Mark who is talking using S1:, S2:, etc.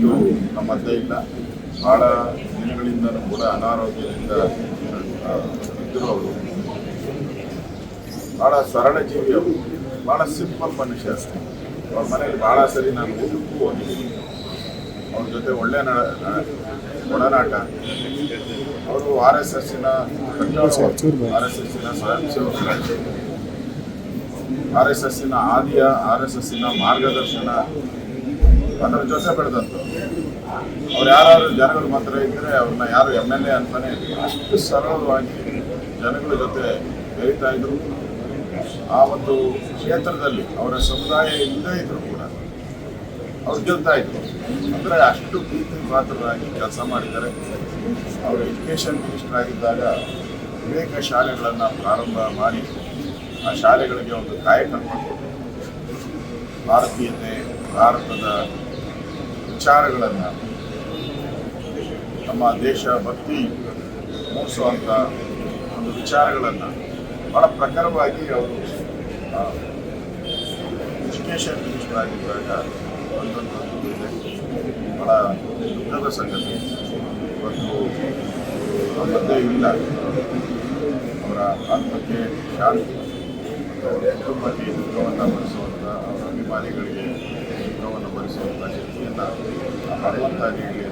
S1: ಇವತ್ತು ನಮ್ಮ ಮಧ್ಯೆ ಇಲ್ಲ. ಭಾಳ ದಿನಗಳಿಂದಲೂ ಕೂಡ ಅನಾರೋಗ್ಯದಿಂದ ಇದ್ದರು. ಅವರು ಭಾಳ ಸರಳ ಜೀವಿ, ಅವರು ಭಾಳ ಸಿಂಪಲ್ ಮನುಷ್ಯ. ಅವ್ರ ಮನೇಲಿ ಭಾಳ ಸರಿ ನಾನು ಊಟಕ್ಕೂ ಹೋಗಿದ್ದೀನಿ. ಅವ್ರ ಜೊತೆ ಒಳ್ಳೆಯ ಒಡನಾಟ. ಅವರು RSSನ ಸ್ವಯಂ ಸೇವಕರಾಗಿ, RSSನ ಆದಿಯ RSSನ ಮಾರ್ಗದರ್ಶನ ಅದರ ಜೊತೆ ಬೆಳೆದಂಥವ್ರು. ಅವ್ರು ಯಾರು ಜನಗಳ ಮಾತ್ರ ಇದ್ದರೆ ಅವ್ರನ್ನ ಯಾರು MLA ಅಂತಾನೆ ಅಷ್ಟು ಸರಳವಾಗಿ ಜನಗಳ ಜೊತೆ ಬೆರೀತಾ ಇದ್ರು. ಆ ಒಂದು ಕ್ಷೇತ್ರದಲ್ಲಿ ಅವರ ಸಮುದಾಯ ಇಲ್ಲದೇ ಇದ್ರು ಕೂಡ ಅವ್ರು ಗೆಲ್ತಾ ಇದ್ರು. ಅಂದರೆ ಅಷ್ಟು ಪ್ರೀತಿ ಪಾತ್ರರಾಗಿ ಕೆಲಸ ಮಾಡಿದ್ದಾರೆ. ಅವರು ಎಜುಕೇಷನ್ ಮಿನಿಸ್ಟರ್ ಆಗಿದ್ದಾಗ ಅನೇಕ ಶಾಲೆಗಳನ್ನು ಪ್ರಾರಂಭ ಮಾಡಿ ಆ ಶಾಲೆಗಳಿಗೆ ಒಂದು ಕಾಯಕಲ್ಪ ಕೊಟ್ಟು ಭಾರತೀಯತೆ, ಭಾರತದ ವಿಚಾರಗಳನ್ನು, ನಮ್ಮ ದೇಶ ಭಕ್ತಿ ಮೂಡಿಸುವಂಥ ಒಂದು ವಿಚಾರಗಳನ್ನು ಭಾಳ ಪ್ರಖರವಾಗಿ ಅವರು ಎಜುಕೇಷನ್ ಮಿನಿಸ್ಟರ್ ಆಗಿದ್ದಾಗ ಒಂದೊಂದು ಭಾಳ ದುಃಖದ ಸಂಗತಿ. ಇವತ್ತು ಮಧ್ಯೆ ಇಲ್ಲ. ಅವರ ಆತ್ಮಕ್ಕೆ ಶಾಂತಿ ಮತ್ತು ಅವರ ಕುಟುಂಬಕ್ಕೆ ದುಃಖವನ್ನು ಭರಿಸುವಂಥ, ಅವರ ಅಭಿಮಾನಿಗಳಿಗೆ ದುಃಖವನ್ನು ಭರಿಸುವಂಥ ಶಕ್ತಿಯನ್ನು ಭಗವಂತ ನೀಡಲಿ